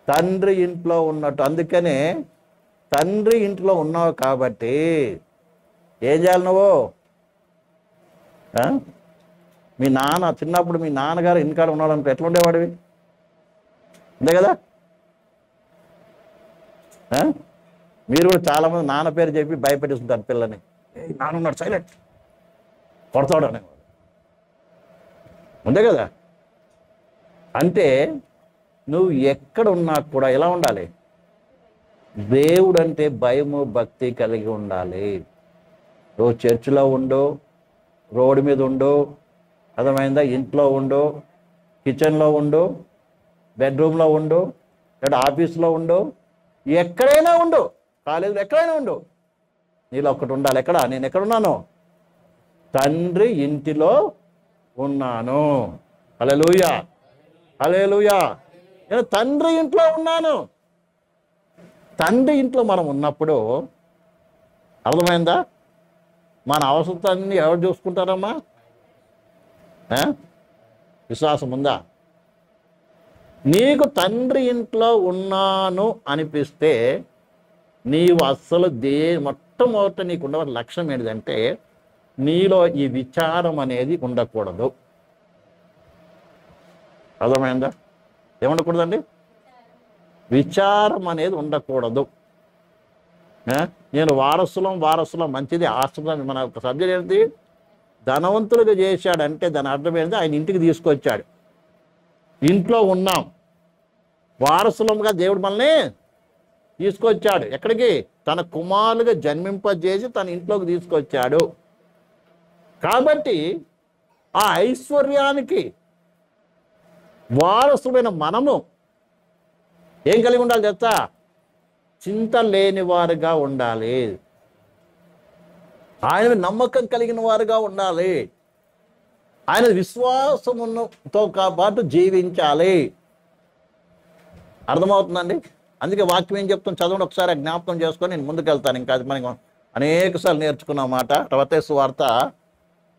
తండ్రి ఇంట్లో ఉన్నట్టు. అందుకనే తండ్రి ఇంట్లో ఉన్నావు కాబట్టి ఏం చేయాలి నువ్వు? మీ నాన్న చిన్నప్పుడు మీ నాన్నగారు ఇంటికాడ ఉన్నాడనుకో ఎట్లా ఉండేవాడివి? అంతే కదా? మీరు కూడా చాలామంది నాన్న పేరు చెప్పి భయపెట్టిస్తుంటారు పిల్లని. నాన్న ఉన్నాడు సైలెంట్, కొడతాడు అనేవాడు. అంతే కదా? అంటే నువ్వు ఎక్కడ ఉన్నా కూడా ఎలా ఉండాలి? దేవుడు అంటే భయము భక్తి కలిగి ఉండాలి. నువ్వు చర్చిలో ఉండు, రోడ్డు మీద ఉండు, అర్థమైందా? ఇంట్లో ఉండు, కిచెన్లో ఉండు, బెడ్రూమ్లో ఉండు, లేదా ఆఫీస్లో ఉండు, ఎక్కడైనా ఉండు, కాలేజీలో ఎక్కడైనా ఉండు, నీలో ఒక్కటి ఉండాలి. ఎక్కడ? నేను ఎక్కడున్నాను? తండ్రి ఇంటిలో ఉన్నాను. హల్లెలూయా, హల్లెలూయా. నేను తండ్రి ఇంట్లో ఉన్నాను. తండ్రి ఇంట్లో మనం ఉన్నప్పుడు అర్థమైందా? మన అవసరాన్ని ఎవరు చూసుకుంటారమ్మా? విశ్వాసం ఉందా? నీకు తండ్రి ఇంట్లో ఉన్నాను అనిపిస్తే నీవు అస్సలు మొట్టమొదట నీకు ఉండవలసిన లక్ష్యం ఏంటంటే నీలో ఈ విచారం అనేది ఉండకూడదు. అర్థమైందా? ఏముండకూడదండి? విచారం అనేది ఉండకూడదు. నేను వారసులం మంచిది, ఆస్తులం. మన సబ్జెక్ట్ ఏంటి? ధనవంతులుగా చేశాడంటే దాని అర్థం ఏంటి? ఆయన ఇంటికి తీసుకొచ్చాడు. ఇంట్లో ఉన్నాం, వారసులంగా దేవుడు మనల్ని తీసుకొచ్చాడు. ఎక్కడికి? తన కుమారులుగా జన్మింపజేసి తన ఇంట్లోకి తీసుకొచ్చాడు. కాబట్టి ఆ ఐశ్వర్యానికి వారసులైన మనము ఏం కలిగి ఉండాలి చెప్తా? చింత లేని వారుగా ఉండాలి. ఆయన నమ్మకం కలిగిన వారుగా ఉండాలి. ఆయన విశ్వాసముతో పాటు జీవించాలి. అర్థమవుతుందండి? అందుకే వాక్యం ఏం చెప్తాం చదవండి ఒకసారి, జ్ఞాపకం చేసుకొని నేను ముందుకు వెళ్తాను. ఇంకా అది మనం అనేక సార్లు నేర్చుకున్న మాట. మత్తయి సువార్త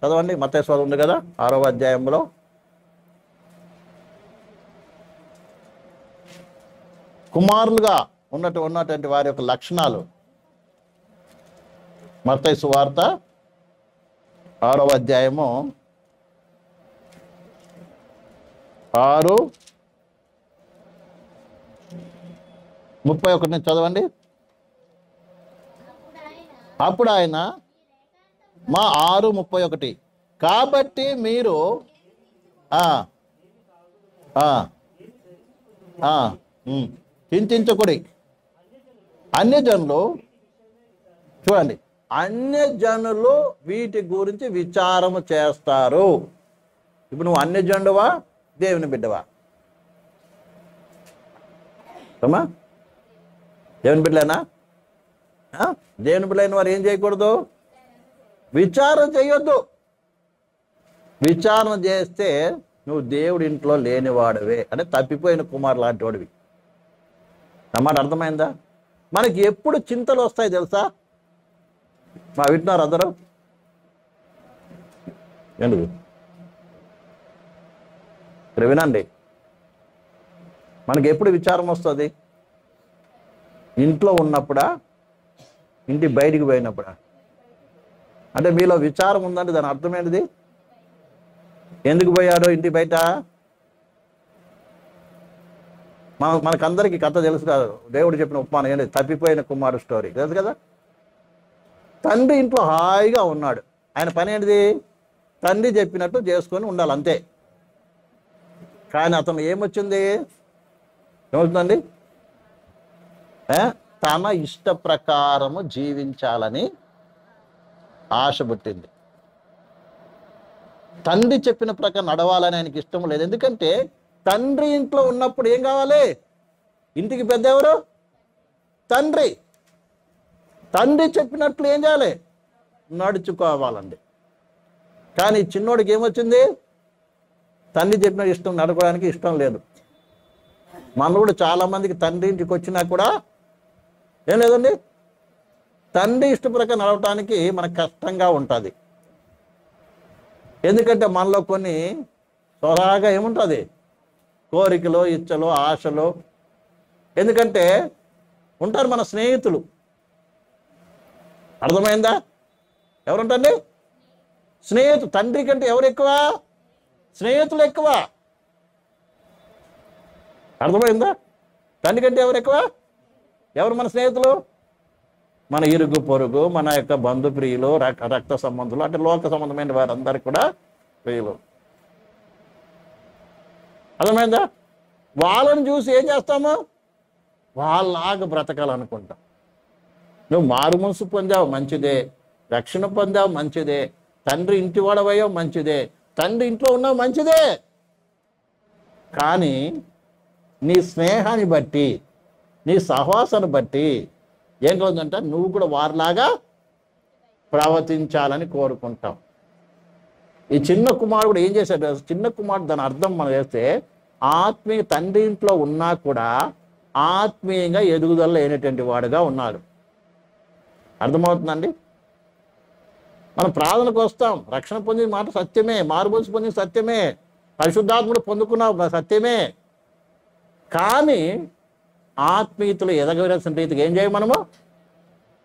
చదవండి. మత్తయి సువార్త ఉంది కదా 6వ అధ్యాయంలో. కుమారులుగా ఉన్నటువంటి వారి యొక్క లక్షణాలు. మత్తయి సువార్త 6వ అధ్యాయము 6:31 చదవండి. అప్పుడు ఆయన 6:31 కాబట్టి మీరు చింతించకుడి. అన్యజనులు చూడండి, అన్యజనులు వీటి గురించి విచారము చేస్తారు. ఇప్పుడు నువ్వు అన్యజనుడువా దేవుని బిడ్డవా? అమ్మా దేవుని బిడ్డలేనా? దేవుని బిడ్డలైన వారు ఏం చేయకూడదు? విచారణ చేయొద్దు. విచారణ చేస్తే నువ్వు దేవుడి ఇంట్లో లేనివాడివే, అంటే తప్పిపోయిన కుమారు లాంటి వాడివి. అన్నమాట అర్థమైందా? మనకి ఎప్పుడు చింతలు వస్తాయి తెలుసా? మా వింటున్నారు అందరూ? ఎందుకు ఇక్కడ వినండి. మనకి ఎప్పుడు విచారం వస్తుంది? ఇంట్లో ఉన్నప్పుడా, ఇంటి బయటికి పోయినప్పుడా? అంటే మీలో విచారం ఉందంటే దాని అర్థం ఏంటిది? ఎందుకు పోయాడో ఇంటి బయట? మనకందరికీ కథ తెలుసు కాదు. దేవుడు చెప్పిన ఉపమానం ఏంటి? తప్పిపోయిన కుమారుడు స్టోరీ తెలుసు కదా. తండ్రి ఇంట్లో హాయిగా ఉన్నాడు. ఆయన పని ఏంటిది? తండ్రి చెప్పినట్టు చేసుకొని ఉండాలి, అంతే. కానీ అతను ఏమొచ్చింది? ఏమవుతుందండి? తన ఇష్ట ప్రకారము జీవించాలని ఆశ పుట్టింది. తండ్రి చెప్పిన ప్రకారం నడవాలని ఆయనకి ఇష్టం లేదు. ఎందుకంటే తండ్రి ఇంట్లో ఉన్నప్పుడు ఏం కావాలి? ఇంటికి పెద్ద ఎవరు? తండ్రి. తండ్రి చెప్పినట్లు ఏం చేయాలి? నడుచుకోవాలండి. కానీ చిన్నోడికి ఏమొచ్చింది? తండ్రి చెప్పిన ఇష్టం నడపడానికి ఇష్టం లేదు. మన కూడా చాలామందికి తండ్రి ఇంటికి వచ్చినా కూడా ఏం లేదండి, తండ్రి ఇష్ట ప్రకారం నడవటానికి మనకు కష్టంగా ఉంటుంది. ఎందుకంటే మనలో కొన్ని స్వరాగా ఏముంటుంది? కోరికలు, ఇచ్చలు, ఆశలు, ఎందుకంటే ఉంటారు మన స్నేహితులు. అర్థమైందా? ఎవరుంటండి? స్నేహితులు. తండ్రి కంటే ఎవరు ఎక్కువ? స్నేహితులు ఎక్కువ. అర్థమైందా? తండ్రి కంటే ఎవరు ఎక్కువ? ఎవరు మన స్నేహితులు? మన ఇరుగు పొరుగు, మన యొక్క బంధుప్రియులు, రక్త సంబంధులు, అంటే లోక సంబంధమైన వారందరికీ కూడా ప్రియులు. అర్థమైందా? వాళ్ళని చూసి ఏం చేస్తాము? వాళ్ళలాగా బ్రతకాలనుకుంటాం. నువ్వు మారు మనసు పొందావు మంచిదే, రక్షణ పొందావు మంచిదే, తండ్రి ఇంటి వాడవయ్యో మంచిదే, తండ్రి ఇంట్లో ఉన్నావు మంచిదే. కానీ నీ స్నేహాన్ని బట్టి, నీ సహవాసాన్ని బట్టి ఏం కలుగుతుందంటే నువ్వు కూడా వారిలాగా ప్రవర్తించాలని కోరుకుంటాం. ఈ చిన్న కుమారుడు ఏం చేశాడు? చిన్న కుమారుడు దాని అర్థం మనం చేస్తే ఆత్మీయ తండ్రి ఇంట్లో ఉన్నా కూడా ఆత్మీయంగా ఎదుగుదల లేనటువంటి వాడుగా ఉన్నాడు. అర్థమవుతుందండి? మనం ప్రార్థనకు వస్తాం, రక్షణ పొందిన మాట సత్యమే, మారుమనసు పొందిన సత్యమే, పరిశుద్ధాత్ముడు పొందుకున్నావు సత్యమే. కానీ ఆత్మీయతలు ఎదగవలసిన రీతికి ఏం చేయం? మనము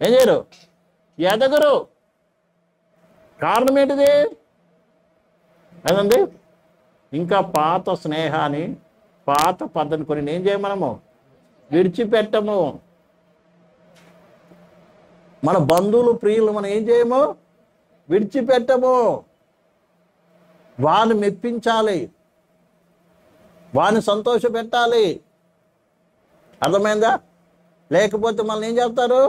ఏం చేయరు? ఎదగరు. కారణం ఏంటిది? అదండి, ఇంకా పాత స్నేహాన్ని, పాత పద్ధతిని కొన్ని ఏం చేయం? మనము విడిచిపెట్టము. మన బంధువులు, ప్రియులు మనం ఏం చేయము? విడిచిపెట్టము. వారిని మెప్పించాలి, వారిని సంతోష పెట్టాలి. అర్థమైందా? లేకపోతే మనల్ని ఏం చేస్తారు?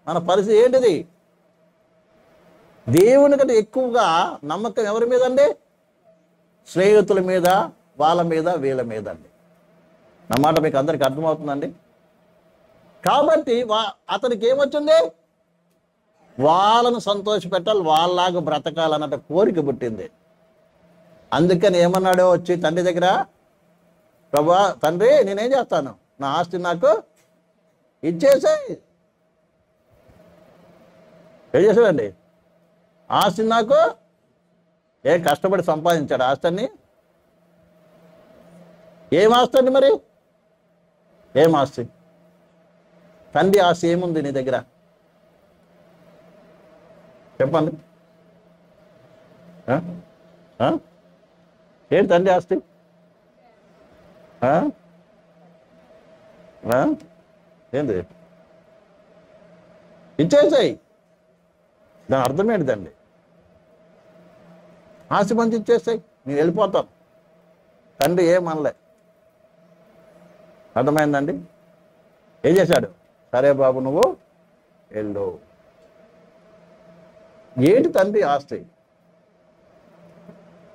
మన పరిస్థితి ఏంటిది? దేవుని కంటే ఎక్కువగా నమ్మకం ఎవరి మీద అండి? స్నేహితుల మీద, వాళ్ళ మీద, వీళ్ళ మీద అండి. నా మాట మీకు అందరికి అర్థమవుతుందండి? కాబట్టి అతనికి ఏమొచ్చింది? వాళ్ళను సంతోష పెట్టాలి, వాళ్ళలాగా బ్రతకాలన్నట్టు కోరిక పుట్టింది. అందుకని ఏమన్నాడో వచ్చి తండ్రి దగ్గర, ప్రభా తండ్రి నేనేం చేస్తాను, నా ఆస్తి నాకు ఇచ్చేసేయ్. ఏం చేశాడండి? ఆస్తి నాకు, ఏం కష్టపడి సంపాదించాడు ఆస్తిని? ఏం ఆస్తి అండి మరి? ఏం ఆస్తి? తండ్రి ఆస్తి ఏముంది నీ దగ్గర? చెప్పండి. ఏంటి తండ్రి ఆస్తి? ఏంది? ఇచ్చేసాయి. దాని అర్థం ఏంటిదండి? ఆస్తి మంచి ఇచ్చేస్తాయి, నేను వెళ్ళిపోతాను. తండ్రి ఏమనలే. అర్థమైందండి? ఏం చేశాడు? సరే బాబు నువ్వు వెళ్ళు. ఏంటి తండ్రి ఆస్తి?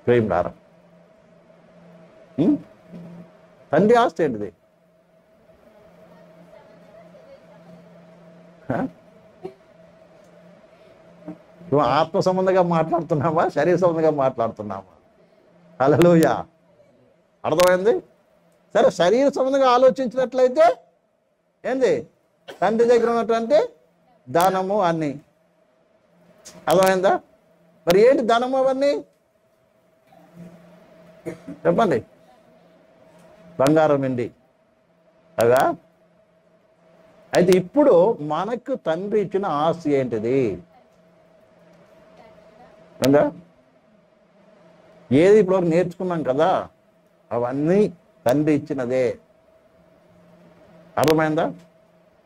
ప్రేమలారా, తండ్రి ఆస్తి ఏంటిది? నువ్వు ఆత్మ సంబంధంగా మాట్లాడుతున్నావా, శరీర సంబంధంగా మాట్లాడుతున్నావా? హల్లెలూయా. అర్థమైంది? సరే, శరీర సంబంధంగా ఆలోచించినట్లయితే ఏంది? తండ్రి దగ్గర ఉన్నటువంటి ధనము అన్నీ. అర్థమైందా? మరి ఏంటి ధనము అవన్నీ? చెప్పండి. బంగారం వెండి అవా? అయితే ఇప్పుడు మనకు తండ్రి ఇచ్చిన ఆస్తి ఏంటిది? ఏది ఇప్పుడు నేర్చుకున్నాం కదా, అవన్నీ తండ్రి ఇచ్చినదే. అర్థమైందా?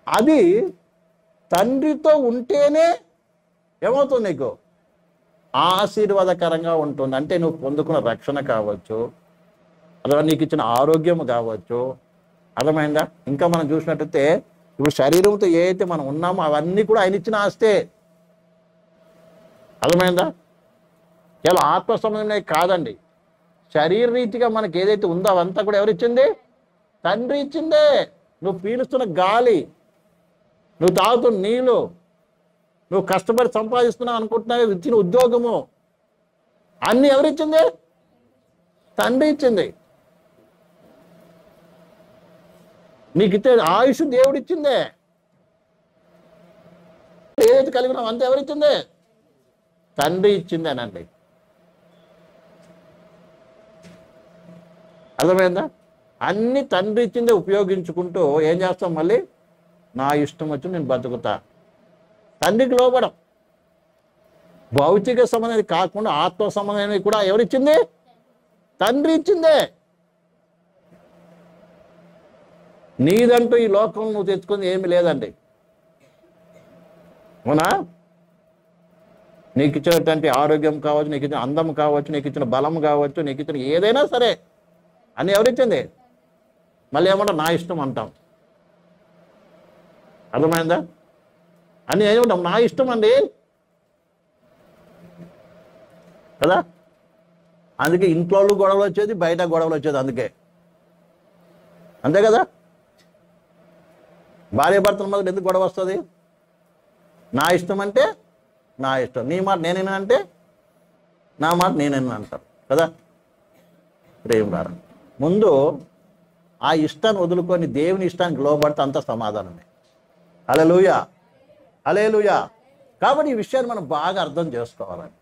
అది తండ్రితో ఉంటేనే ఏమవుతుంది? నీకు ఆశీర్వాదకరంగా ఉంటుంది. అంటే నువ్వు పొందుకున్న రక్షణ కావచ్చు, అలా నీకు ఇచ్చిన ఆరోగ్యం కావచ్చు. అర్థమైందా? ఇంకా మనం చూసినట్టయితే ఇప్పుడు శరీరంతో ఏదైతే మనం ఉన్నామో అవన్నీ కూడా ఆయన ఇచ్చిన ఆస్తే. అర్థమైందా? కేవలం ఆత్మ సంబంధమే కాదండి, శరీర రీతిగా మనకి ఏదైతే ఉందో అవంతా కూడా ఎవరిచ్చింది? తండ్రి ఇచ్చిందే. నువ్వు పీలుస్తున్న గాలి, నువ్వు తాగుతున్న నీళ్ళు, నువ్వు కష్టపడి సంపాదిస్తున్నావు అనుకుంటున్నావు ఇచ్చిన ఉద్యోగము, అన్నీ ఎవరిచ్చింది? తండ్రి ఇచ్చింది. నీకు ఇచ్చే ఆయుష్ దేవుడిచ్చిందే. ఏదైతే కలిగినావు అంతా ఎవరిచ్చిందే? తండ్రి ఇచ్చిందేనండి. అర్థమైందా? అన్ని తండ్రి ఇచ్చిందే ఉపయోగించుకుంటూ ఏం చేస్తాం? మళ్ళీ నా ఇష్టం వచ్చి నేను బతుకుతా. తండ్రికి లోబడం. భౌతిక సంబంధం కాకుండా ఆత్మ సంబంధమైనవి కూడా ఎవరిచ్చింది? తండ్రి ఇచ్చిందే. నీదంటూ ఈ లోకం నువ్వు తెచ్చుకుంది ఏమీ లేదండి. అవునా? నీకు ఇచ్చినటువంటి ఆరోగ్యం కావచ్చు, నీకు ఇచ్చిన అందం కావచ్చు, నీకు ఇచ్చిన బలం కావచ్చు, నీకు ఇచ్చిన ఏదైనా సరే అని ఎవరిచ్చింది? మళ్ళీ ఏమంటాం? నా ఇష్టం అంటాం. అర్థమైందా? అని ఏమంటాం? నా ఇష్టం అండి కదా. అందుకే ఇంట్లో గొడవలు వచ్చేది, బయట గొడవలు వచ్చేది. అందుకే అంతే కదా. భార్య భర్తల మధ్య ఎందుకు గొడవ వస్తుంది? నా ఇష్టం అంటే నా ఇష్టం, నీ మాట నేనేనా అంటే నా మాట నేనేనా అంటారు కదా. ప్రేమ ముందు ఆ ఇష్టాన్ని వదులుకొని దేవుని ఇష్టానికి లోబడితే అంత సమాధానమే. హల్లెలూయా, హల్లెలూయా. కాబట్టి ఈ విషయాన్ని మనం బాగా అర్థం చేసుకోవాలని.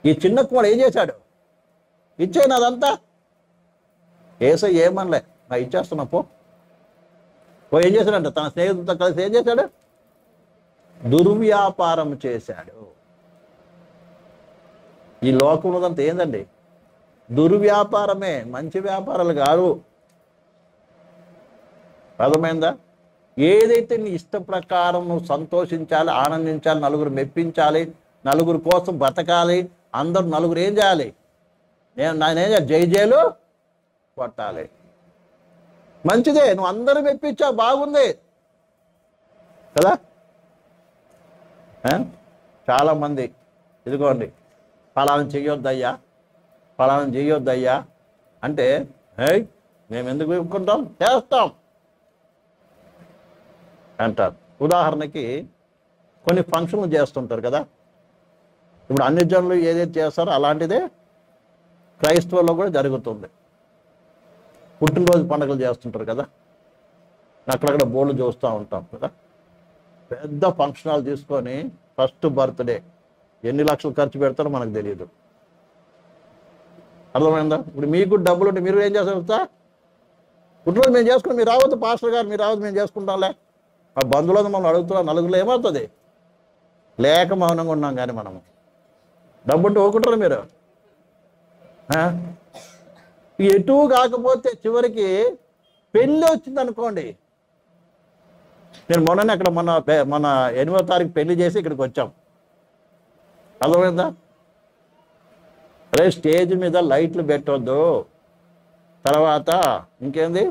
ఈ చిన్న కుమారుడు ఏం చేశాడు? ఇచ్చేయను అదంతా. యేసయ్య ఏమనలే, నా ఇచ్చేస్తున్నా పో. ఏం చేశాడంట? తన స్నేహితులతో కలిసి ఏం చేశాడు? దుర్వ్యాపారం చేశాడు. ఈ లోకంలోదంతా ఏందండి? దుర్వ్యాపారమే, మంచి వ్యాపారాలు కాదు. అర్థమైందా? ఏదైతే నీ ఇష్ట ప్రకారం నువ్వు సంతోషించాలి, ఆనందించాలి, నలుగురు మెప్పించాలి, నలుగురు కోసం బతకాలి, అందరూ నలుగురు ఏం చేయాలి? నేనేం చేయాలి? జై జైలు కొట్టాలి. మంచిదే, నువ్వు అందరూ మెప్పించావు, బాగుంది కదా. చాలామంది ఇదిగోండి ఫలానా చెయ్యొద్దయ్యా, ఫలానా చెయ్యొద్దయ్యా అంటే మేము ఎందుకు ఒప్పుకుంటాం? చేస్తాం అంటారు. ఉదాహరణకి కొన్ని ఫంక్షన్లు చేస్తుంటారు కదా. ఇప్పుడు అన్ని జనులు ఏదైతే చేస్తారో అలాంటిదే క్రైస్తవుల్లో కూడా జరుగుతుంది. పుట్టినరోజు పండుగలు చేస్తుంటారు కదా, అక్కడక్కడ బోర్డు చూస్తూ ఉంటాం కదా. పెద్ద ఫంక్షన్ హాల్ తీసుకొని ఫస్ట్ బర్త్డే ఎన్ని లక్షలు ఖర్చు పెడతారో మనకు తెలియదు. అర్థమైందా? ఇప్పుడు మీకు డబ్బులు ఉంటే మీరు ఏం చేస్తారు? పుట్టినరోజు మేము చేసుకుని మీరు రావద్దు, పాస్టర్ గారు మీరు రావద్దు, మేము చేసుకుంటాంలే. ఆ బంధువులను మనం అడుగుతున్నాం, నలుగురిలో ఏమవుతుంది? లేక మౌనంగా ఉన్నాం. కానీ మనము డబ్బుంటే ఊకుంటారు మీరు. ఎటు కాకపోతే చివరికి పెళ్ళి వచ్చింది అనుకోండి. నేను మొన్ననే అక్కడ మన 8వ తారీఖు పెళ్లి చేసి ఇక్కడికి వచ్చాం. అర్థమైందా? అదే స్టేజ్ మీద లైట్లు పెట్టొద్దు, తర్వాత ఇంకేంది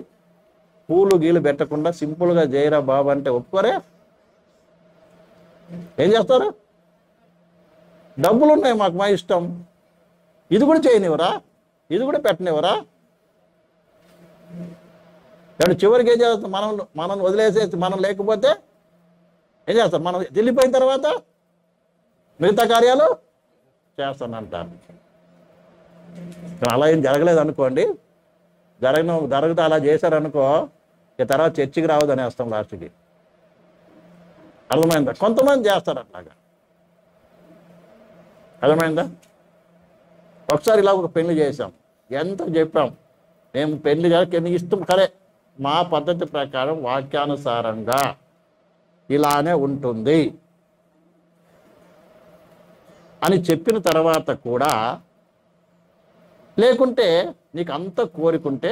పూలు గీలు పెట్టకుండా సింపుల్గా చేయరా బాబు అంటే ఒప్పుకోరే. ఏం చేస్తారు? డబ్బులు ఉన్నాయి మాకు, మా ఇష్టం. ఇది కూడా చేయనివరా, ఇది కూడా పెట్టనివరా. ఇప్పుడు చివరికి ఏం చేస్తాం? మనం వదిలేసేసి మనం లేకపోతే ఏం చేస్తాం? మనం వెళ్ళిపోయిన తర్వాత మిగతా కార్యాలు చేస్తానంటారు. అలా ఏం జరగలేదు అనుకోండి. జరగదు అలా చేశారనుకో, ఇక తర్వాత చర్చికి రావద్దని వేస్తాం లాస్ట్కి. అర్థమైందా? కొంతమంది చేస్తారు అట్లాగా. అర్థమైందా? ఒకసారి ఇలా ఒక పెళ్లి చేసాం, ఎంత చెప్పాం, మేము పెళ్లి నీ ఇష్టం సరే, మా పద్ధతి ప్రకారం వాక్యానుసారంగా ఇలానే ఉంటుంది అని చెప్పిన తర్వాత కూడా లేకుంటే నీకు అంత కోరికుంటే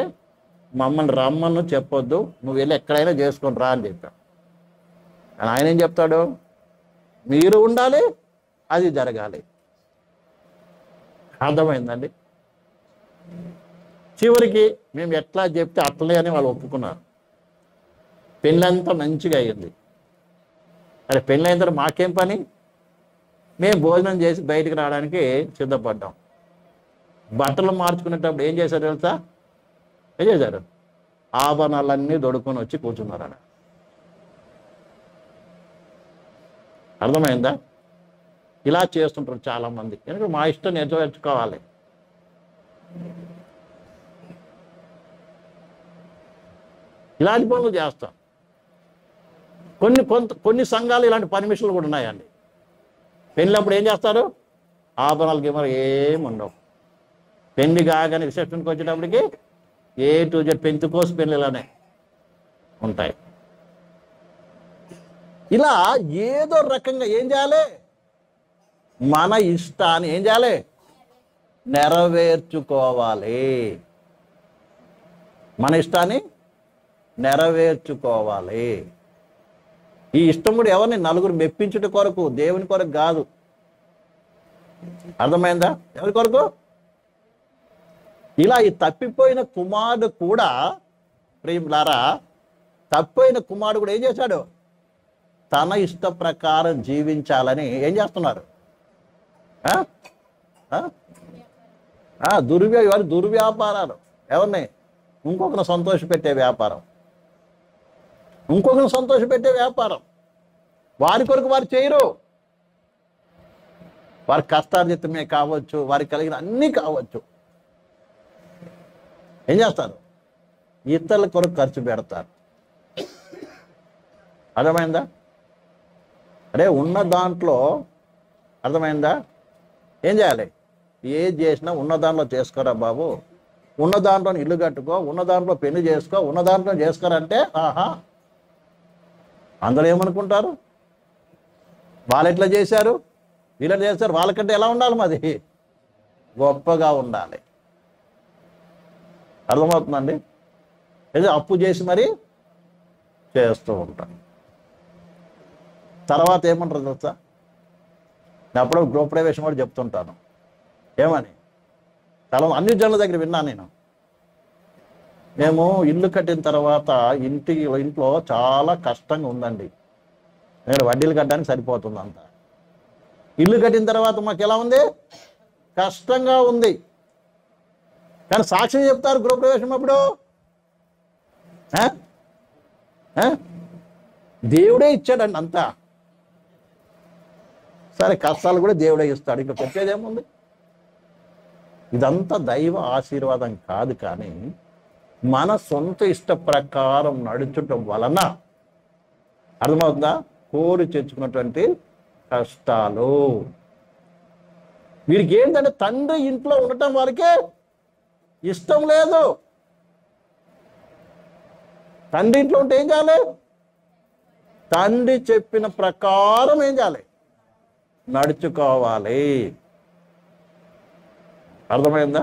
మమ్మల్ని రమ్మను చెప్పొద్దు, నువ్వు వెళ్ళి ఎక్కడైనా చేసుకొని రా అని చెప్పాం. కానీ ఆయన ఏం చెప్తాడు? మీరు ఉండాలి, అది జరగాలి. అర్థమైందండి? చివరికి మేము ఎట్లా చెప్తే అట్లనే అని వాళ్ళు ఒప్పుకున్నారు. పెళ్ళంతా మంచిగా అయ్యింది. అరే పెళ్ళి అయిన తర్వాత మాకేం పని? మేము భోజనం చేసి బయటికి రావడానికి సిద్ధపడ్డాం. బట్టలు మార్చుకునేటప్పుడు ఏం చేశారు తెలుసా? ఏం చేశారు? ఆభరణాలన్నీ దొడుకొని వచ్చి కూర్చున్నారు. అర్థమైందా? ఇలా చేస్తుంటారు చాలామంది. ఎందుకంటే మా ఇష్టం నేర్చుకోవాలి. ఇలాంటి పనులు చేస్తాం. కొన్ని సంఘాలు ఇలాంటి పర్మిషన్లు కూడా ఉన్నాయండి. పెళ్ళినప్పుడు ఏం చేస్తారు? ఆభరణాలకి ఏమో ఏమి ఉండవు. పెళ్లి కాగానే రిసెప్షన్కి వచ్చేటప్పటికి ఏ టు జెడ్ పెంతుకోసు పెళ్ళిలానే ఉంటాయి. ఇలా ఏదో రకంగా ఏం చేయాలి, మన ఇష్టాన్ని ఏం చేయాలి, నెరవేర్చుకోవాలి. మన ఇష్టాన్ని నెరవేర్చుకోవాలి. ఈ ఇష్టం కూడా ఎవరిని, నలుగురు మెప్పించుట కొరకు, దేవుని కొరకు కాదు. అర్థమైందా? ఎవరి కొరకు? ఇలా ఈ తప్పిపోయిన కుమారుడు కూడా, ప్రియులారా, తప్పిపోయిన కుమారుడు కూడా ఏం చేశాడు, తన ఇష్ట ప్రకారం జీవించాలని ఏం చేస్తున్నారు, దుర్వ్యాపారాలు. ఎవరిని? ఇంకొకరిని సంతోషపెట్టే వ్యాపారం, ఇంకొకరిని సంతోషపెట్టే వ్యాపారం. వారి కొరకు వారు చేయరు. వారి కష్టార్జితమే కావచ్చు, వారికి కలిగిన అన్నీ కావచ్చు, ఏం చేస్తారు, ఇతరుల కొరకు ఖర్చు పెడతారు. అర్థమైందా? అరే ఉన్న దాంట్లో, అర్థమైందా, ఏం చేయాలి, ఏది చేసినా ఉన్న దాంట్లో చేసుకోరా బాబు, ఉన్న దాంట్లో ఇల్లు కట్టుకో, ఉన్న దాంట్లో పెళ్లి చేసుకో, ఉన్న దాంట్లో చేసుకోరంటే ఆహా, అందరూ ఏమనుకుంటారు, వాళ్ళు ఎట్లా చేశారు, వీళ్ళు చేస్తారు, వాళ్ళకంటే ఎలా ఉండాలి, మాది గొప్పగా ఉండాలి. అర్థమవుతుందండి? ఏదో అప్పు చేసి మరి చేస్తూ ఉంటాం. తర్వాత ఏమంటారు తెలుసా, నేను అప్పుడు గృహప్రవేశం కూడా చెప్తుంటాను. ఏమని చాలా అన్ని జనుల దగ్గర విన్నాను నేను. మేము ఇల్లు కట్టిన తర్వాత ఇంట్లో చాలా కష్టంగా ఉందండి, నేను వడ్డీలు కట్టడానికి సరిపోతుంది అంత. ఇల్లు కట్టిన తర్వాత మాకు ఎలా ఉంది, కష్టంగా ఉంది. కానీ సాక్ష్యం చెప్తారు గృహప్రవేశం అప్పుడు, దేవుడే ఇచ్చాడండి అంతా. సరే, కష్టాలు కూడా దేవుడే ఇస్తాడు, ఇంకా పెట్టేదేముంది. ఇదంతా దైవ ఆశీర్వాదం కాదు, కానీ మన సొంత ఇష్ట ప్రకారం నడుచటం వలన, అర్థమవుతుందా, కోరి తెచ్చుకున్నటువంటి కష్టాలు. వీరికి ఏంటంటే తండ్రి ఇంట్లో ఉండటం వారికే ఇష్టం లేదు. తండ్రి ఇంట్లో ఉంటే ఏం చేయాలి, తండ్రి చెప్పిన ప్రకారం ఏం చేయాలి, నడుచుకోవాలి. అర్థమైందా?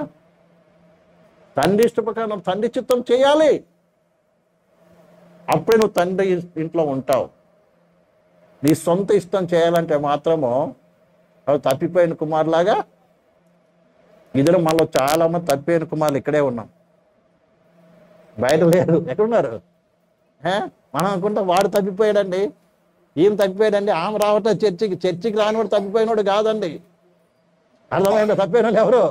తండ్రి ఇష్ట ప్రకారం తండ్రి చిత్తం చేయాలి, అప్పుడే నువ్వు తండ్రి ఇంట్లో ఉంటావు. నీ సొంత ఇష్టం చేయాలంటే మాత్రము అవి తప్పిపోయిన కుమారులాగా, ఇద్దరు మనలో చాలా మంది తప్పిపోయిన కుమారులు ఇక్కడే ఉన్నాం, బయట లేరు. ఎక్కడున్నారు? మనం అనుకుంటాం వాడు తప్పిపోయాడండి, ఈమె తప్పిపోయాడండి, ఆమె రావటం చర్చికి రానివాడు తప్పిపోయినోడు కాదండి. అర్థమైందా? తప్పిపోయిన వాళ్ళు ఎవరు?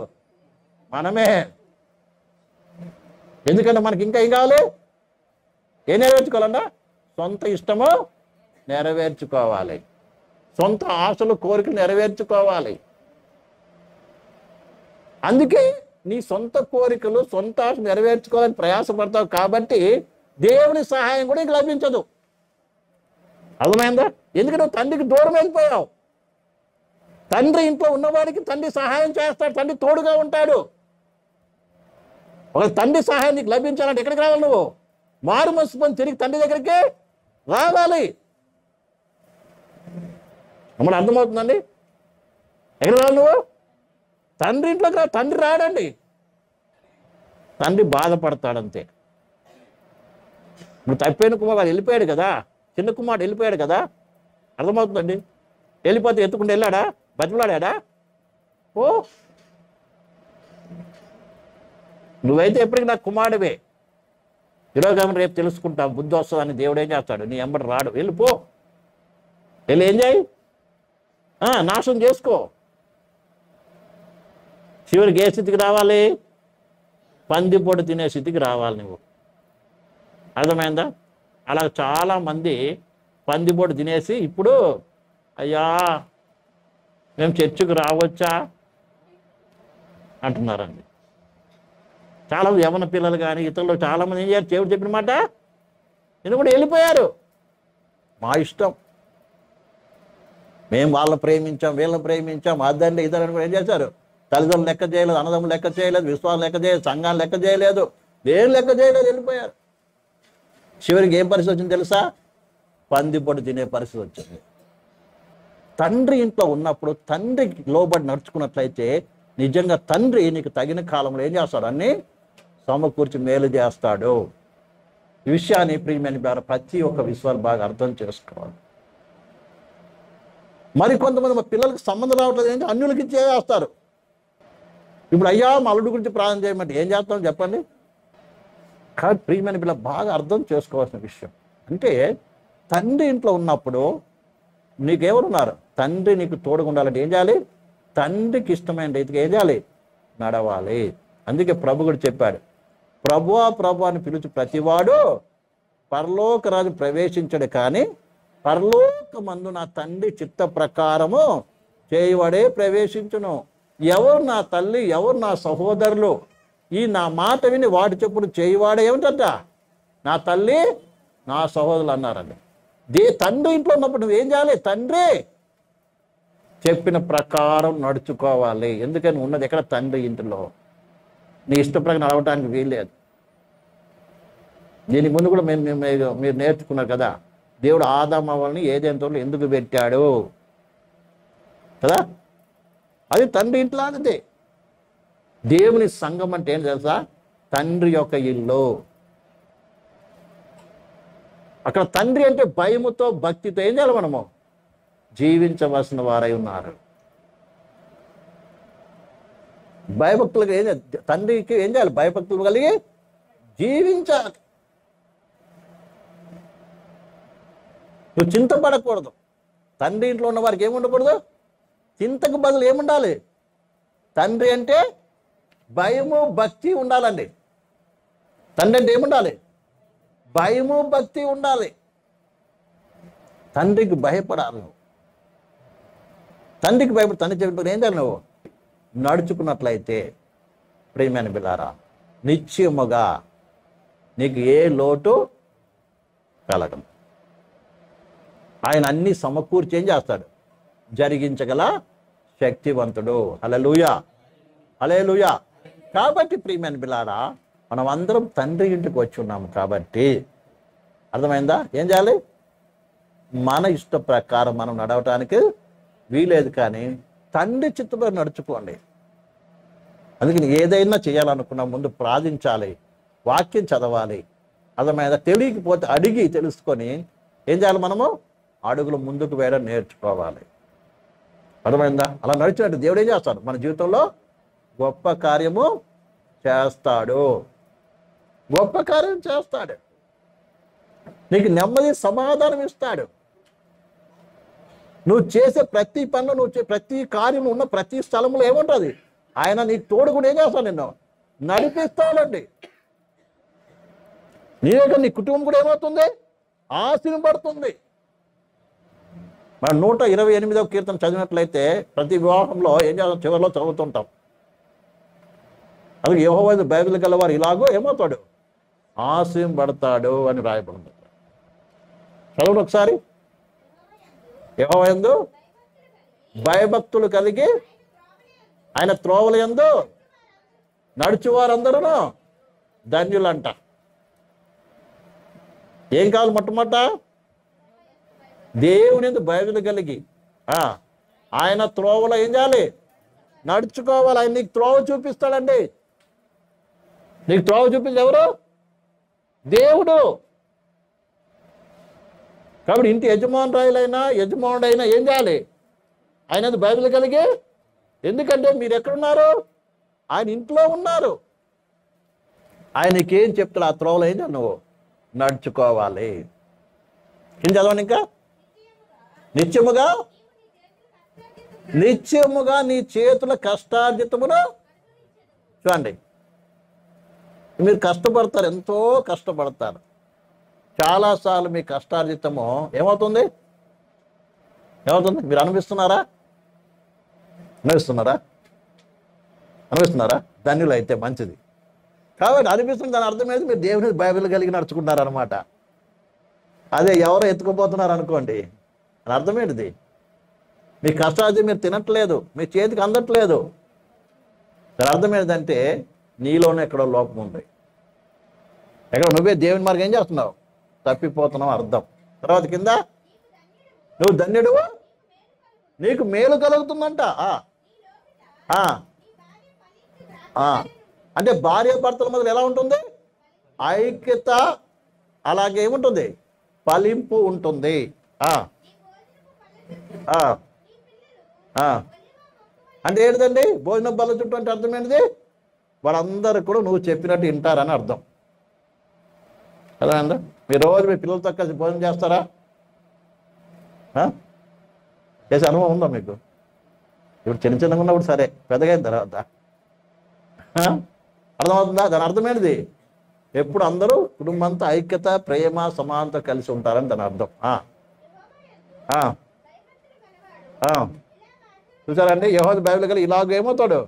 మనమే. ఎందుకంటే మనకి ఇంకా ఏం కావాలి, ఏం నెరవేర్చుకోవాలన్నా, సొంత ఇష్టము నెరవేర్చుకోవాలి, సొంత ఆశలు కోరికలు నెరవేర్చుకోవాలి. అందుకే నీ సొంత కోరికలు సొంత ఆశ నెరవేర్చుకోవాలని ప్రయాసపడతావు కాబట్టి దేవుని సహాయం కూడా నీకు లభించదు. అర్థమైందా? ఎందుకంటే నువ్వు తండ్రికి దూరం వెళ్ళిపోయావు. తండ్రి ఇంట్లో ఉన్నవాడికి తండ్రి సహాయం చేస్తాడు, తండ్రి తోడుగా ఉంటాడు. ఒక తండ్రి సహాయం నీకు లభించాలంటే ఎక్కడికి రావాలి, నువ్వు మారు మనసు పొంది తిరిగి తండ్రి దగ్గరికి రావాలి. అమ్మని అర్థమవుతుందండి? ఎక్కడ రావాలి నువ్వు? తండ్రి ఇంట్లోకి రా. తండ్రి రాడండి, తండ్రి బాధపడతాడంతే. ఇప్పుడు తప్పిపోయిన కుమారుడు వెళ్ళిపోయాడు కదా, చిన్న కుమారుడు వెళ్ళిపోయాడు కదా, అర్థమవుతుందండి? వెళ్ళిపోతే ఎత్తుకుంటూ వెళ్ళాడా, బతిమలాడా? ఓ, నువ్వైతే ఎప్పటికీ నాకు కుమారుడివే, ఈరోజు రేపు తెలుసుకుంటావు, బుద్ధి వస్తుందని దేవుడు ఏం చేస్తాడు, నీ ఎంబడి రాడు. వెళ్ళిపో, వెళ్ళి ఏం చేయి, నాశనం చేసుకో. చివరికి ఏ స్థితికి రావాలి, పందిపొడి తినే స్థితికి రావాలి నువ్వు. అర్థమైందా? అలా చాలామంది పందిపొడి తినేసి ఇప్పుడు అయ్యా మేము చర్చికి రావచ్చా అంటున్నారండి. చాలా యవన పిల్లలు కానీ ఇతరులు చాలామంది ఏం చేయాలి, దేవుడు చెప్పిన మాట ఎందుకంటే వెళ్ళిపోయారు. మా ఇష్టం, మేము వాళ్ళని ప్రేమించాం, వీళ్ళని ప్రేమించాం, అదండి ఇద్దరు ఏం చేశారు, తల్లిదండ్రులు లెక్క చేయలేదు, అన్నదమ్ములు లెక్క చేయలేదు, విశ్వాసం లెక్క చేయలేదు, సంఘాలు లెక్క చేయలేదు, ఏం లెక్క చేయలేదు, వెళ్ళిపోయారు. చివరికి ఏం పరిస్థితి వచ్చింది తెలుసా? పందిపొట్టు తినే పరిస్థితి వచ్చింది. తండ్రి ఇంట్లో ఉన్నప్పుడు తండ్రికి లోబడి నడుచుకున్నట్లయితే నిజంగా తండ్రి నీకు తగిన కాలంలో ఏం చేస్తాడు? అన్ని సమకూర్చి మేలు చేస్తాడు. ఈ విషయాన్ని ప్రియమైన ప్రతి ఒక్క విశ్వాసం బాగా అర్థం చేసుకోవాలి. మరి కొంతమంది మా పిల్లలకి సంబంధం రావట్లేదు, ఏంటి అన్యులకి ఇచ్చేస్తారు. ఇప్పుడు అయ్యా మా అల్లుడి గురించి ప్రార్థన చేయమంటే ఏం చేస్తాం చెప్పండి? కాబట్టి ప్రియమైన పిల్ల బాగా అర్థం చేసుకోవాల్సిన విషయం అంటే, తండ్రి ఇంట్లో ఉన్నప్పుడు నీకెవరున్నారు? తండ్రి నీకు తోడుగా ఉండాలంటే ఏం చేయాలి? తండ్రికి ఇష్టమైన రీతికి ఏం చేయాలి? నడవాలి. అందుకే ప్రభు కూడా చెప్పాడు, ప్రభువా ప్రభు అని పిలుచు ప్రతివాడు పరలోక రాజు ప్రవేశించడు, కానీ పరలోకమందు నా తండ్రి చిత్త ప్రకారము చేయవాడే ప్రవేశించును. ఎవరు నా తల్లి, ఎవరు నా సహోదరులు ఈ నా మాట విని వాటి చెప్పుడు చేయవాడే ఏమిటంట? నా తల్లి నా సహోదరులు అన్నారండి. తండ్రి ఇంట్లో ఉన్నప్పుడు నువ్వేం చేయాలి? తండ్రి చెప్పిన ప్రకారం నడుచుకోవాలి. ఎందుకని ఉన్నది ఎక్కడ? తండ్రి ఇంటిలో. నీ ఇష్టప్రకారం నడవటానికి వీల్లేదు. దీని ముందు కూడా మీరు నేర్చుకున్నారు కదా, దేవుడు ఆదాము అవ్వని ఏదైనా తోటలో ఎందుకు పెట్టాడు కదా? అది తండ్రి ఇంట్లో అనేది. దేవుని సంఘం అంటే ఏం తెలుసా? తండ్రి యొక్క ఇల్లు. అక్కడ తండ్రి అంటే భయముతో భక్తితో ఏం చేయాలి? మనము జీవించవలసిన వారై ఉన్నారు. భయభక్తులుగా ఏం తండ్రికి ఏం చేయాలి? భయభక్తులు కలిగి జీవించాలి. నువ్వు చింతపడకూడదు. తండ్రి ఇంట్లో ఉన్న వారికి ఏముండకూడదు? చింతకు బదులు ఏముండాలి? తండ్రి అంటే భయము భక్తి ఉండాలండి. తండ్రి అంటే ఏముండాలి? భయము భక్తి ఉండాలి. తండ్రికి భయపడాలి నువ్వు. తండ్రికి భయపడి తండ్రి చెప్పినప్పుడు ఏం చేయాలి? నువ్వు నడుచుకున్నట్లయితే ప్రియమైన బిడ్డలారా, నిశ్చయముగా నీకు ఏ లోటు కలగదు. ఆయన అన్ని సమకూర్చి ఏం చేస్తాడు? జరిగించగల శక్తివంతుడు. హల్లెలూయా, హల్లెలూయా. కాబట్టి ప్రియమైన బిడ్డలారా, మనం అందరం తండ్రి ఇంటికి వచ్చి ఉన్నాము కాబట్టి అర్థమైందా? ఏం చేయాలి? మన ఇష్ట ప్రకారం మనం నడవటానికి వీలేదు, కానీ తండ్రి చిత్తతో నడుచుకోండి. అందుకని ఏదైనా చేయాలనుకున్నా ముందు ప్రార్థించాలి, వాక్యం చదవాలి. అర్థమైందా? తెలియకపోతే అడిగి తెలుసుకొని ఏం చేయాలి? మనము అడుగులు ముందుకు వేయడం నేర్చుకోవాలి. అర్థమైందా? అలా నడిచినట్టు దేవుడు ఏం చేస్తాడు? మన జీవితంలో గొప్ప కార్యము చేస్తాడు. గొప్ప కార్యం చేస్తాడు. నీకు నెమ్మది సమాధానం ఇస్తాడు. నువ్వు చేసే ప్రతి పనులు, నువ్వు ప్రతి కార్యం ఉన్న ప్రతి స్థలంలో ఏముంటుంది? ఆయన నీకు తోడు కూడా ఏం చేస్తాడు? నిన్ను నడిపిస్తాడండి. నీ కుటుంబం కూడా ఏమవుతుంది? ఆశీర్వదింపబడుతుంది. మనం 128వ కీర్తన చదివినట్లయితే ప్రతి వివాహంలో ఏం చేస్తాం? చివరిలో చదువుతుంటాం. అది యెహోవా బైబిల్ గలవారు ఇలాగో ఏమవుతాడు? ఆశీర్వదింపబడతాడు అని రాయబడింది. చదవండి ఒకసారి. యెహోవా యందు భయభక్తులు కలిగి ఆయన త్రోవల యందు నడుచువారందరూ ధన్యులంట. ఏం కావాలి? మొట్టమొదట దేవుని యందు భయభక్తులు కలిగి ఆయన త్రోవలో ఏం చేయాలి? నడుచుకోవాలి. ఆయన నీకు త్రోవ చూపిస్తాడండి. నీకు త్రోవ చూపించి ఎవరు? దేవుడు. కాబట్టి ఇంటి యజమానుడైనా ఏం చేయాలి? ఆయన బైబిల్ కలిగి. ఎందుకంటే మీరు ఎక్కడున్నారు? ఆయన ఇంట్లో ఉన్నారు. ఆయనకేం చెప్తాడు? ఆ త్రోవలో ఏం చేయాలి? నువ్వు నడుచుకోవాలి. ఏం చదవండి ఇంకా? నిత్యముగా నీ చేతుల కష్టార్జితమును చూడండి. మీరు కష్టపడతారు, ఎంతో కష్టపడతారు. చాలాసార్లు మీ కష్టార్జితము ఏమవుతుంది? మీరు అనిపిస్తున్నారా? ధన్యులు అయితే మంచిది. కాబట్టి అనిపిస్తుంది, దాని అర్థమైంది మీరు దేవుని బైబిల్ కలిగి నడుచుకుంటున్నారు అనమాట. అదే ఎవరో ఎత్తుకుపోతున్నారు అనుకోండి, అని అర్థమేంటిది? మీ కష్టార్జితం మీరు తినట్లేదు, మీ చేతికి అందట్లేదు. దాని అర్థం ఏంటంటే నీలోనే ఎక్కడో లోపం ఉంది. ఎక్కడ నువ్వే దేవుని మార్గం ఏం చేస్తున్నావు? తప్పిపోతున్నావు అర్థం. తర్వాత కింద నువ్వు ధన్యుడు, నీకు మేలు కలుగుతుందంట. అంటే భార్య భర్తల మధ్య ఎలా ఉంటుంది? ఐక్యత, అలాగే ఏముంటుంది? ఫలింపు ఉంటుంది. అంటే ఏంటిదండి? భోజనం బల్ల చుట్టూ అంటే అర్థం ఏంటిది? వాళ్ళందరూ కూడా నువ్వు చెప్పినట్టు వింటారని అర్థం కదా అండి. మీరు రోజు మీ పిల్లలతో కలిసి భోజనం చేస్తారా? చేసే అనుభవం ఉందా మీకు? ఇప్పుడు చిన్నగా ఉన్నప్పుడు సరే, పెద్దగా అయిన తర్వాత అర్థమవుతుందా? దాని అర్థమేంటిది? ఎప్పుడు అందరూ కుటుంబంతో ఐక్యత, ప్రేమ, సమానత కలిసి ఉంటారని దాని అర్థం. చూసారండి, యెహోవా బైబిల్ కలిగి ఇలాగ ఏమవుతాడు?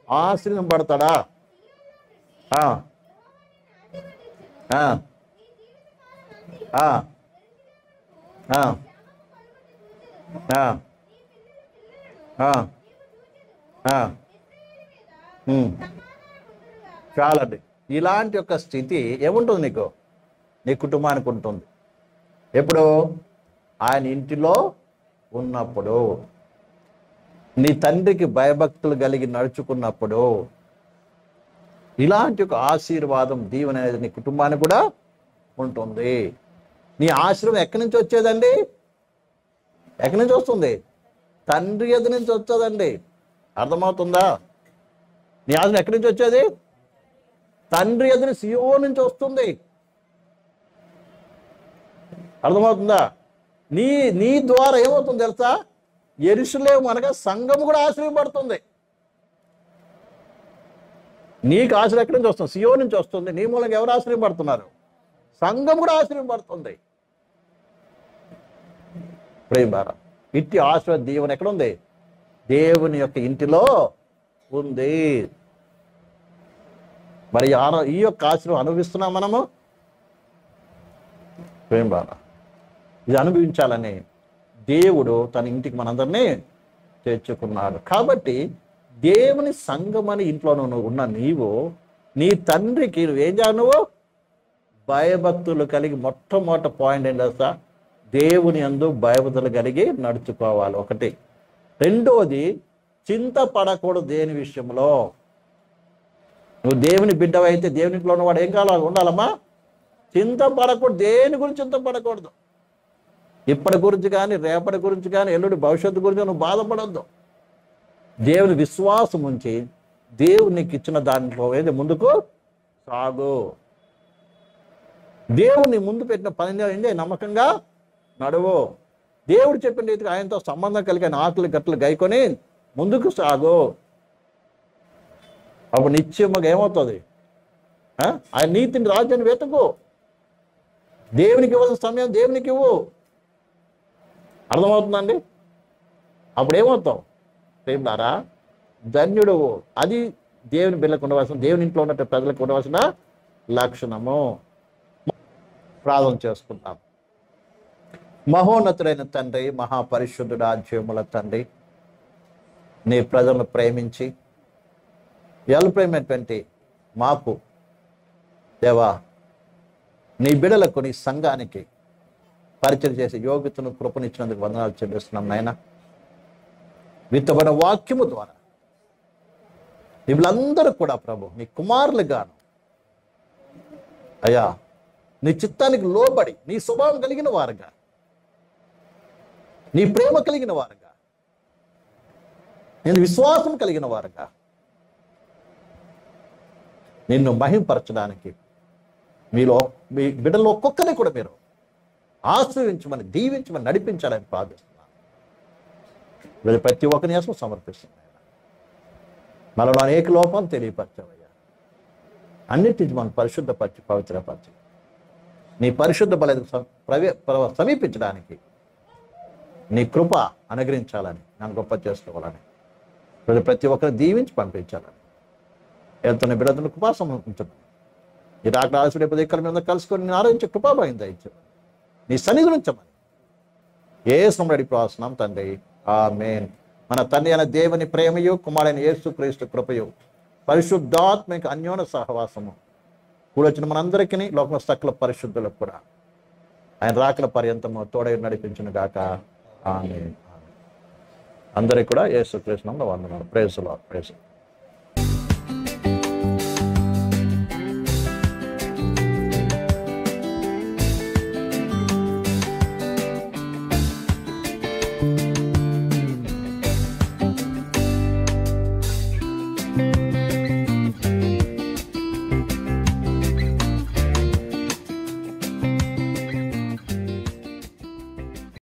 ఆశీర్వదింపబడతాడా? చాలండి. ఇలాంటి యొక్క స్థితి ఏముంటుంది నీకు? నీ కుటుంబానికి ఉంటుంది. ఎప్పుడు? ఆయన ఇంటిలో ఉన్నప్పుడు, నీ తండ్రికి భయభక్తులు కలిగి నడుచుకున్నప్పుడు, ఇలాంటి ఒక ఆశీర్వాదం, దీవెన అనేది నీ కుటుంబానికి కూడా ఉంటుంది. నీ ఆశీర్వాదం ఎక్కడి నుంచి వచ్చేదండి? ఎక్కడి నుంచి వస్తుంది? తండ్రి ఎదురు నుంచి వచ్చేదండి. అర్థమవుతుందా? నీ ఆశీర్వాదం ఎక్కడి నుంచి వచ్చేది? తండ్రి ఎదురు, సియోను నుంచి వస్తుంది. అర్థమవుతుందా? నీ ద్వారా ఏమవుతుంది తెలుసా? యెరూషలేము అనగా సంఘం కూడా ఆశీర్వబడుతుంది. నీకు ఆశీర్వాదం ఎక్కడి నుంచి వస్తుంది? సియోను నుంచి వస్తుంది. నీ మూలంగా ఎవరు ఆశీర్వబడుతున్నారు? సంఘం కూడా ఆశీర్వబడుతుంది. ప్రేమార, ఇట్టి ఆశీర్వాద దీవెన ఎక్కడ ఉంది? దేవుని యొక్క ఇంటిలో ఉంది. మరి ఈ యొక్క ఆశీర్వాదం అనుభవిస్తున్నాం మనము. ప్రేమార, ఇది అనుభవించాలని దేవుడు తన ఇంటికి మనందరినీ తెచ్చుకున్నాడు. కాబట్టి దేవుని సంఘం అని ఇంట్లో నువ్వు ఉన్న నీవు, నీ తండ్రికి నువ్వేం చేయాలి? నువ్వు భయభక్తులు కలిగి, మొట్టమొదటి పాయింట్ ఏంటి తెలుసా? దేవుని యందు భయభక్తులు కలిగి నడుచుకోవాలి. ఒకటి. రెండోది, చింతపడకూడదు దేని విషయంలో. నువ్వు దేవుని బిడ్డవైతే, దేవుని ఇంట్లో ఉన్నవాడు ఏం కావాలి? ఉండాలమ్మా, చింతపడకూడదు. దేని గురించి చింతపడకూడదు. ఇప్పటి గురించి కానీ, రేపటి గురించి కానీ, ఎల్లుడి భవిష్యత్తు గురించి నువ్వు బాధపడద్దు. దేవుని విశ్వాసం ఉంచి, దేవుడు నీకు ఇచ్చిన దాంట్లో ఏది ముందుకు సాగు. దేవుని ముందు పెట్టిన పని ఏంటి? నమ్మకంగా నడువు. దేవుడు చెప్పిన రీతిగా ఆయనతో సంబంధం కలిగి ఆయన ఆకలి గట్లు గైకొని ముందుకు సాగు. అప్పుడు నిశ్చయముగా ఏమవుతుంది? ఆయన నీతిని, రాజ్యాన్ని వెతుకు. దేవునికి ఇవ్వాల్సిన సమయం దేవునికి ఇవ్వు. అర్థమవుతుందండి? అప్పుడు ఏమవుతావు? ప్రేమలారా, ధన్యుడు. అది దేవుని బిడ్డలకు ఉండవలసిన, దేవుని ఇంట్లో ఉన్నట్టు ప్రజలకు ఉండవలసిన లక్షణము. ప్రార్థన చేసుకుంటాం. మహోన్నతుడైన తండ్రి, మహాపరిశుద్ధుడు, జీవముల తండ్రి, నీ ప్రజలను ప్రేమించి ప్రేమైనటువంటి మాకు దేవా, నీ బిడ్డలకు, నీ సంఘానికి పరిచయం చేసే యోగ్యతను, కృపనిచ్చినందుకు వందనాలు చెల్లిస్తున్నాం నాయన. విత్తబడిన వాక్యము ద్వారా వీళ్ళందరూ కూడా ప్రభు నీ కుమారులుగాను అయ్యా, నీ చిత్తానికి లోబడి, నీ స్వభావం కలిగిన వారుగా, నీ ప్రేమ కలిగిన వారుగా, నేను విశ్వాసం కలిగిన వారుగా నిన్ను మహింపరచడానికి మీలో, మీ బిడ్డల్లో ఒక్కొక్కరిని కూడా మీరు ఆశ్రయించమని, దీవించమని, నడిపించాలని ప్రార్థిస్తున్నాను. వీళ్ళు ప్రతి ఒక్కరిని కోసం సమర్పిస్తున్నాయి. మనలో అనేక లోపాలు తెలియపరచవయ్యా. అన్నిటిని మనం పరిశుద్ధపరిచి, పవిత్రపరిచి నీ పరిశుద్ధ బల సమీపించడానికి నీ కృప అనుగ్రహించాలని, నన్ను గొప్ప చేసుకోవాలని, ప్రతి ఒక్కరిని దీవించి పంపించాలని, ఎంతో బిడ్డలను కృపా సమర్పించమని, ఈ డాక్టర్ ఆశపడే ఇక్కడ మీద కలుసుకొని నేను ఆరోగ్య కృపాభాగ్యం దయచేయమని, నీ సన్నిధి ఉంచమని యేసు అడిగి ప్రార్థిస్తున్నాం తండ్రి. ఆమేన్. మన తండ్రి అయిన దేవుని ప్రేమయు, కుమారుడైన యేసుక్రీస్తు కృపయు, పరిశుద్ధాత్మిక అన్యోన్య సహవాసము కూడొచ్చిన మనందరికీ లోకం సకల పరిశుద్ధులకు కూడా ఆయన రాకల పర్యంతము తోడై నడిపించును గాక. ఆమేన్. అందరికీ కూడా యేసుక్రీస్తు నామములో వందనాలు. Praise the lord.